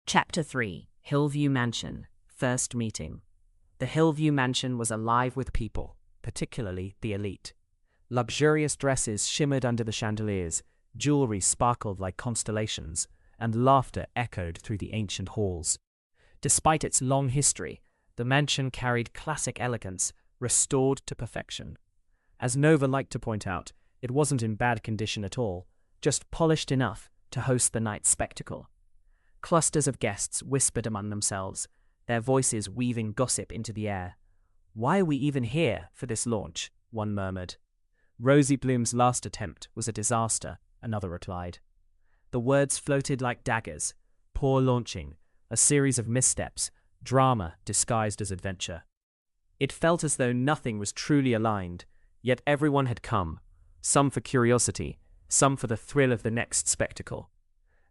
Chapter 3: Hillview Mansion. First Meeting. The Hillview Mansion was alive with people, particularly the elite. Luxurious dresses shimmered under the chandeliers, jewelry sparkled like constellations, and laughter echoed through the ancient halls. Despite its long history, the mansion carried classic elegance, restored to perfection. As Nova liked to point out, it wasn't in bad condition at all, just polished enough to host the night's spectacle. Clusters of guests whispered among themselves, their voices weaving gossip into the air. "Why are we even here for this launch?" one murmured. "RosieBloom's last attempt was a disaster," another replied. The words floated like daggers. Poor launching, a series of missteps, drama disguised as adventure. It felt as though nothing was truly aligned, yet everyone had come, some for curiosity, some for the thrill of the next spectacle.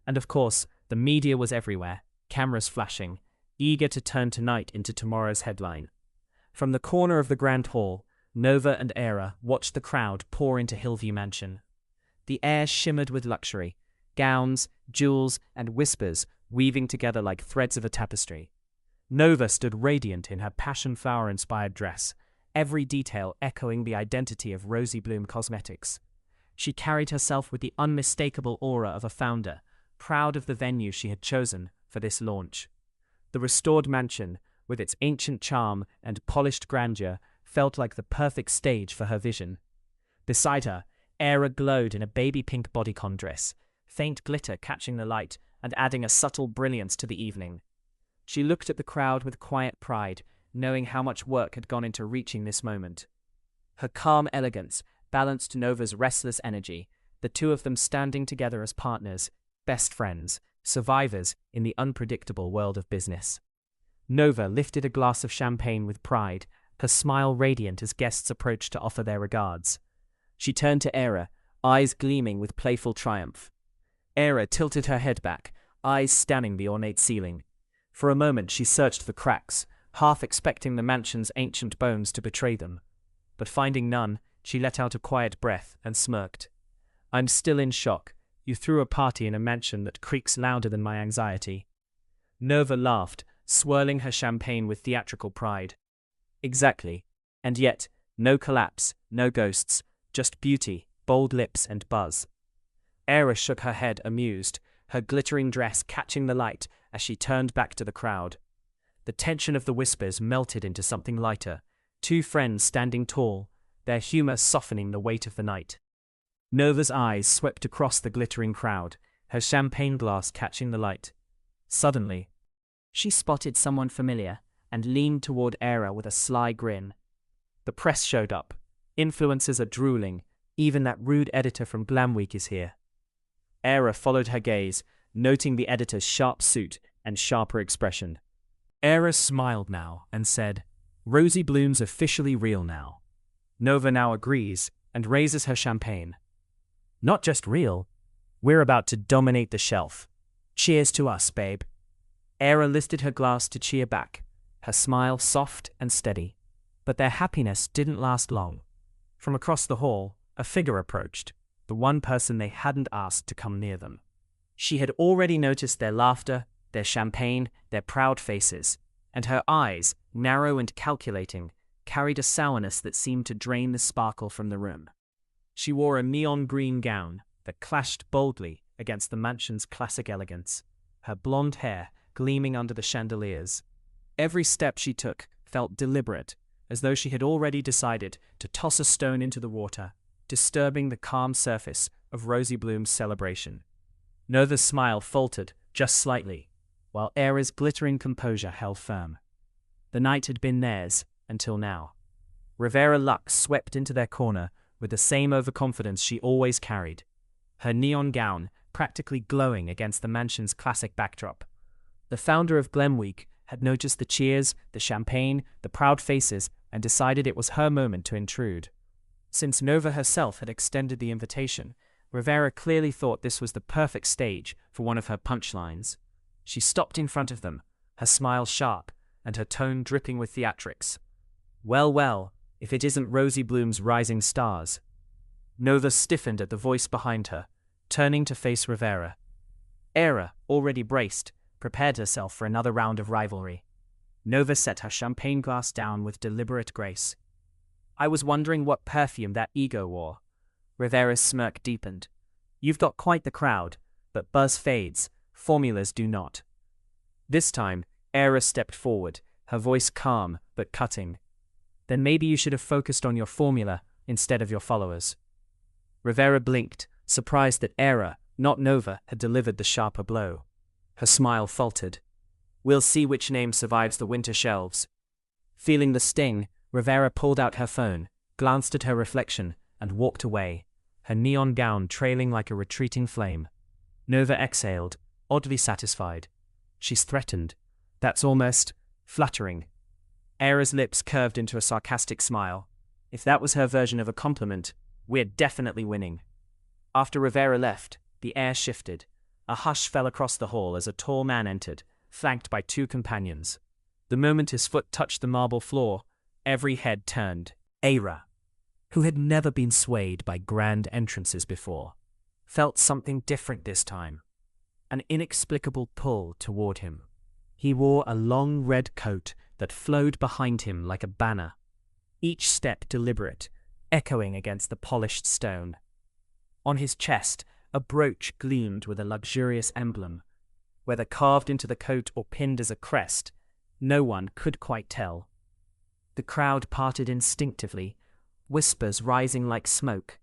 And of course, the media was everywhere, cameras flashing, eager to turn tonight into tomorrow's headline. From the corner of the Grand Hall, Nova and Eira watched the crowd pour into Hillview Mansion. The air shimmered with luxury, gowns, jewels, and whispers weaving together like threads of a tapestry. Nova stood radiant in her passion flower-inspired dress, every detail echoing the identity of RosieBloom Cosmetics. She carried herself with the unmistakable aura of a founder, proud of the venue she had chosen for this launch. The restored mansion, with its ancient charm and polished grandeur, felt like the perfect stage for her vision. Beside her, Eira glowed in a baby-pink bodycon dress, faint glitter catching the light and adding a subtle brilliance to the evening. She looked at the crowd with quiet pride, knowing how much work had gone into reaching this moment. Her calm elegance balanced Nova's restless energy, the two of them standing together as partners, best friends, survivors in the unpredictable world of business. Nova lifted a glass of champagne with pride, her smile radiant as guests approached to offer their regards. She turned to Eira, eyes gleaming with playful triumph. Eira tilted her head back, eyes scanning the ornate ceiling. For a moment she searched for cracks, half expecting the mansion's ancient bones to betray them. But finding none, she let out a quiet breath and smirked. "I'm still in shock. You threw a party in a mansion that creaks louder than my anxiety." Nova laughed, swirling her champagne with theatrical pride. "Exactly. And yet, no collapse, no ghosts, just beauty, bold lips, and buzz." Eira shook her head, amused, her glittering dress catching the light as she turned back to the crowd. The tension of the whispers melted into something lighter, two friends standing tall, their humor softening the weight of the night. Nova's eyes swept across the glittering crowd, her champagne glass catching the light. Suddenly, she spotted someone familiar and leaned toward Eira with a sly grin. The press showed up. Influencers are drooling. Even that rude editor from Glam Week is here. Eira followed her gaze, noting the editor's sharp suit and sharper expression. Eira smiled now and said, "RosieBloom's officially real now." Nova now agrees and raises her champagne. "Not just real. We're about to dominate the shelf. Cheers to us, babe." Eira lifted her glass to cheer back, her smile soft and steady. But their happiness didn't last long. From across the hall, a figure approached, the one person they hadn't asked to come near them. She had already noticed their laughter, their champagne, their proud faces, and her eyes, narrow and calculating, carried a sourness that seemed to drain the sparkle from the room. She wore a neon green gown that clashed boldly against the mansion's classic elegance, her blonde hair gleaming under the chandeliers. Every step she took felt deliberate, as though she had already decided to toss a stone into the water, disturbing the calm surface of RosieBloom's celebration. Nova's smile faltered just slightly, while Eira's glittering composure held firm. The night had been theirs until now. Rivera Lux swept into their corner with the same overconfidence she always carried, her neon gown practically glowing against the mansion's classic backdrop. The founder of Glam Week had noticed the cheers, the champagne, the proud faces, and decided it was her moment to intrude. Since Nova herself had extended the invitation, Rivera clearly thought this was the perfect stage for one of her punchlines. She stopped in front of them, her smile sharp and her tone dripping with theatrics. "Well, well, if it isn't RosieBloom's rising stars." Nova stiffened at the voice behind her, turning to face Rivera. Eira, already braced, prepared herself for another round of rivalry. Nova set her champagne glass down with deliberate grace. "I was wondering what perfume that ego wore." Rivera's smirk deepened. "You've got quite the crowd, but buzz fades, formulas do not." This time, Eira stepped forward, her voice calm but cutting. "Then maybe you should have focused on your formula instead of your followers." Rivera blinked, surprised that Eira, not Nova, had delivered the sharper blow. Her smile faltered. "We'll see which name survives the winter shelves." Feeling the sting, Rivera pulled out her phone, glanced at her reflection, and walked away, her neon gown trailing like a retreating flame. Nova exhaled, oddly satisfied. "She's threatened. That's almost flattering." Eira's lips curved into a sarcastic smile. If that was her version of a compliment, we're definitely winning. After Rivera left, the air shifted. A hush fell across the hall as a tall man entered, flanked by two companions. The moment his foot touched the marble floor, every head turned. Eira, who had never been swayed by grand entrances before, felt something different this time. An inexplicable pull toward him. He wore a long red coat that flowed behind him like a banner, each step deliberate, echoing against the polished stone. On his chest, a brooch gleamed with a luxurious emblem. Whether carved into the coat or pinned as a crest, no one could quite tell. The crowd parted instinctively, whispers rising like smoke.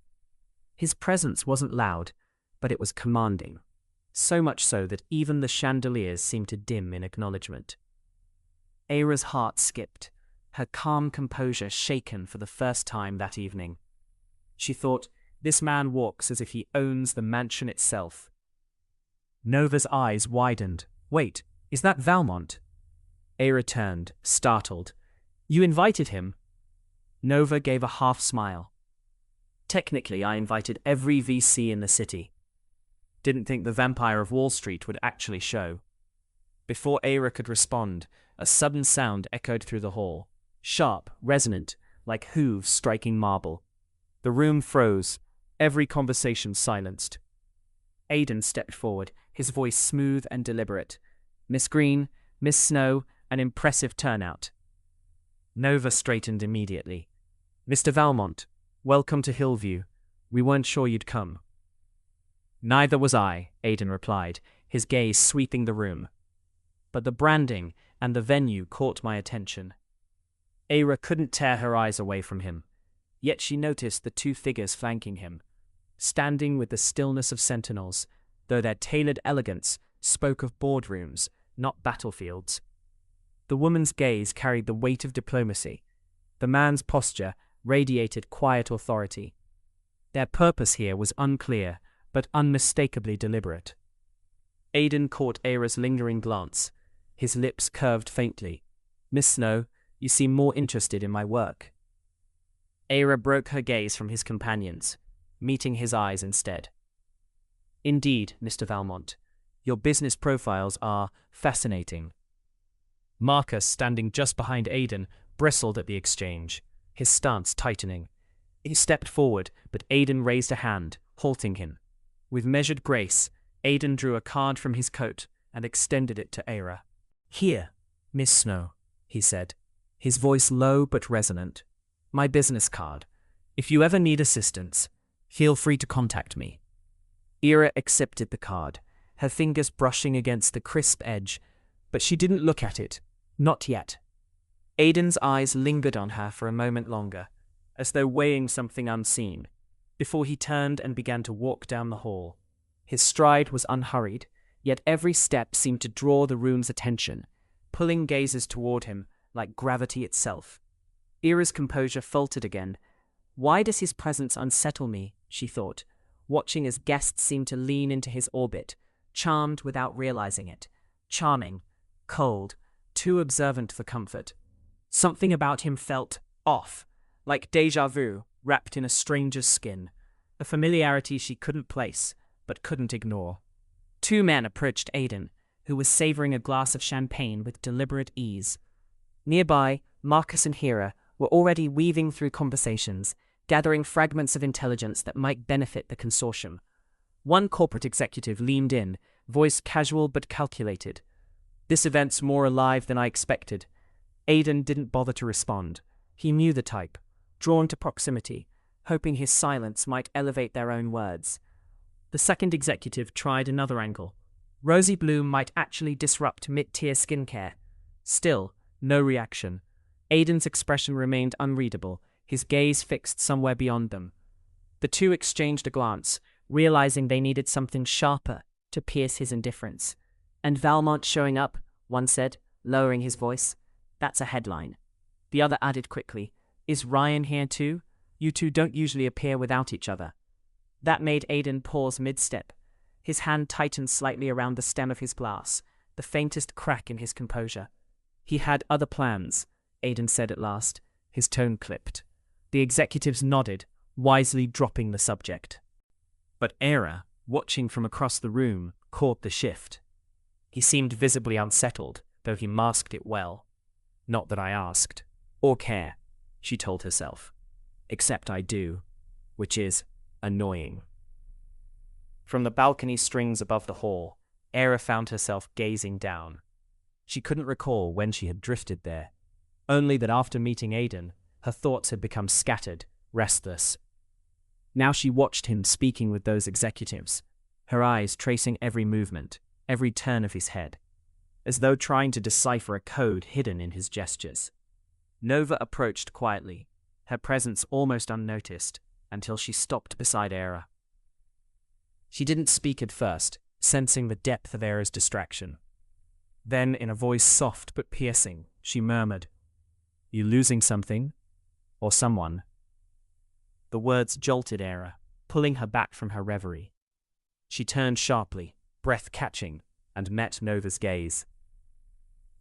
His presence wasn't loud, but it was commanding, so much so that even the chandeliers seemed to dim in acknowledgement. Eira's heart skipped, her calm composure shaken for the first time that evening. She thought, this man walks as if he owns the mansion itself. Nova's eyes widened. "Wait, is that Valmont?" Eira turned, startled. "You invited him?" Nova gave a half smile. "Technically, I invited every VC in the city. Didn't think the Vampire of Wall Street would actually show." Before Eira could respond, a sudden sound echoed through the hall, sharp, resonant, like hooves striking marble. The room froze, every conversation silenced. Aidan stepped forward, his voice smooth and deliberate. "Miss Green, Miss Snow, an impressive turnout." Nova straightened immediately. "Mr. Valmont, welcome to Hillview. We weren't sure you'd come." "Neither was I," Aidan replied, his gaze sweeping the room. "But the branding and the venue caught my attention." Eira couldn't tear her eyes away from him, yet she noticed the two figures flanking him, standing with the stillness of sentinels, though their tailored elegance spoke of boardrooms, not battlefields. The woman's gaze carried the weight of diplomacy. The man's posture radiated quiet authority. Their purpose here was unclear, but unmistakably deliberate. Aidan caught Eira's lingering glance. His lips curved faintly. "Miss Snow, you seem more interested in my work." Eira broke her gaze from his companions, meeting his eyes instead. "Indeed, Mr. Valmont, your business profiles are fascinating." Marcus, standing just behind Aidan, bristled at the exchange, his stance tightening. He stepped forward, but Aidan raised a hand, halting him. With measured grace, Aidan drew a card from his coat and extended it to Eira. "Here, Miss Snow," he said, his voice low but resonant. "My business card. If you ever need assistance, feel free to contact me." Eira accepted the card, her fingers brushing against the crisp edge, but she didn't look at it. Not yet. Aidan's eyes lingered on her for a moment longer, as though weighing something unseen, before he turned and began to walk down the hall. His stride was unhurried, yet every step seemed to draw the room's attention, pulling gazes toward him like gravity itself. Eira's composure faltered again. "Why does his presence unsettle me?" she thought, watching as guests seemed to lean into his orbit, charmed without realizing it. Charming, cold, too observant for comfort. Something about him felt off, like déjà vu wrapped in a stranger's skin, a familiarity she couldn't place, but couldn't ignore. Two men approached Aidan, who was savoring a glass of champagne with deliberate ease. Nearby, Marcus and Hera were already weaving through conversations, gathering fragments of intelligence that might benefit the consortium. One corporate executive leaned in, voice casual but calculated. This event's more alive than I expected. Aidan didn't bother to respond. He knew the type, drawn to proximity, hoping his silence might elevate their own words. The second executive tried another angle. RosieBloom might actually disrupt mid-tier skincare. Still, no reaction. Aidan's expression remained unreadable, his gaze fixed somewhere beyond them. The two exchanged a glance, realizing they needed something sharper to pierce his indifference. "And Valmont showing up," one said, lowering his voice. "That's a headline." The other added quickly, "Is Ryan here too? You two don't usually appear without each other." That made Aidan pause mid-step. His hand tightened slightly around the stem of his glass, the faintest crack in his composure. "He had other plans," Aidan said at last, his tone clipped. The executives nodded, wisely dropping the subject. But Eira, watching from across the room, caught the shift. He seemed visibly unsettled, though he masked it well. "Not that I asked, or care," she told herself. "Except I do, which is annoying." From the balcony strings above the hall, Eira found herself gazing down. She couldn't recall when she had drifted there, only that after meeting Aidan, her thoughts had become scattered, restless. Now she watched him speaking with those executives, her eyes tracing every movement, every turn of his head, as though trying to decipher a code hidden in his gestures. Nova approached quietly, her presence almost unnoticed, until she stopped beside Eira. She didn't speak at first, sensing the depth of Eira's distraction. Then, in a voice soft but piercing, she murmured, "You losing something? Or someone?" The words jolted Eira, pulling her back from her reverie. She turned sharply, breath catching, and met Nova's gaze.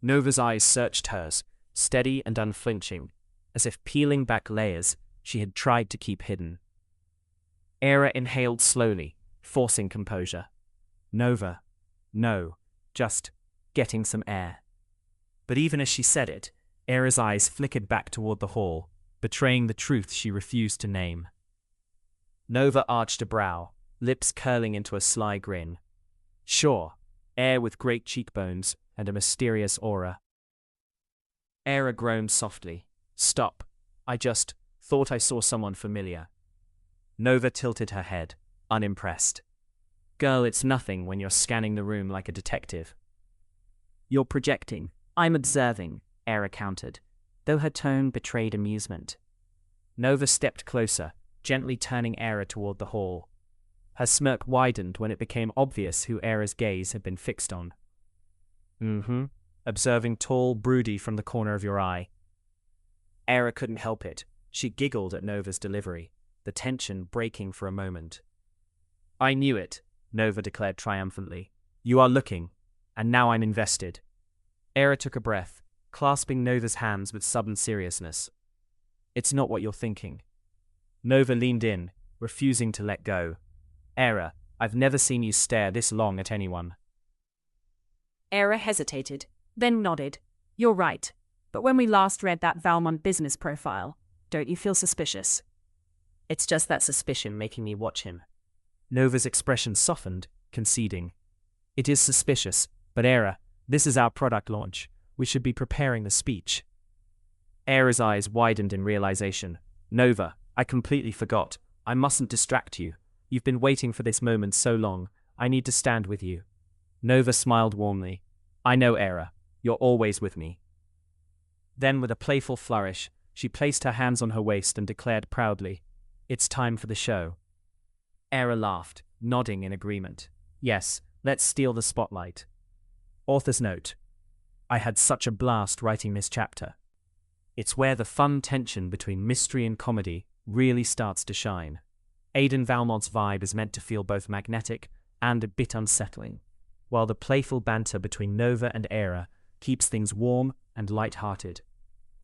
Nova's eyes searched hers, steady and unflinching, as if peeling back layers she had tried to keep hidden. Eira inhaled slowly, forcing composure. "Nova, no, just getting some air." But even as she said it, Eira's eyes flickered back toward the hall, betraying the truth she refused to name. Nova arched a brow, lips curling into a sly grin. "Sure, air with great cheekbones and a mysterious aura." Eira groaned softly. "Stop. I just thought I saw someone familiar." Nova tilted her head, unimpressed. "Girl, it's nothing when you're scanning the room like a detective." "You're projecting. I'm observing," Eira countered, though her tone betrayed amusement. Nova stepped closer, gently turning Eira toward the hall. Her smirk widened when it became obvious who Eira's gaze had been fixed on. Observing tall, broody from the corner of your eye." Eira couldn't help it. She giggled at Nova's delivery, the tension breaking for a moment. "I knew it," Nova declared triumphantly. "You are looking, and now I'm invested." Eira took a breath, clasping Nova's hands with sudden seriousness. "It's not what you're thinking." Nova leaned in, refusing to let go. "Eira, I've never seen you stare this long at anyone." Eira hesitated, then nodded. "You're right, but when we last read that Valmont business profile, don't you feel suspicious?" "It's just that suspicion making me watch him." Nova's expression softened, conceding. "It is suspicious, but Eira, this is our product launch. We should be preparing the speech." Eira's eyes widened in realization. "Nova, I completely forgot. I mustn't distract you. You've been waiting for this moment so long. I need to stand with you." Nova smiled warmly. "I know, Eira. You're always with me." Then, with a playful flourish, she placed her hands on her waist and declared proudly, "It's time for the show." Eira laughed, nodding in agreement. "Yes, let's steal the spotlight." Author's note: I had such a blast writing this chapter. It's where the fun tension between mystery and comedy really starts to shine. Aidan Valmont's vibe is meant to feel both magnetic and a bit unsettling, while the playful banter between Nova and Eira keeps things warm and light-hearted.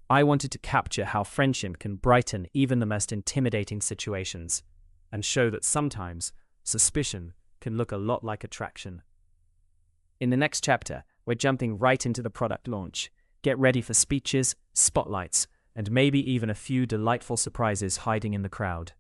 I wanted to capture how friendship can brighten even the most intimidating situations, and show that sometimes suspicion can look a lot like attraction. In the next chapter, we're jumping right into the product launch. Get ready for speeches, spotlights, and maybe even a few delightful surprises hiding in the crowd.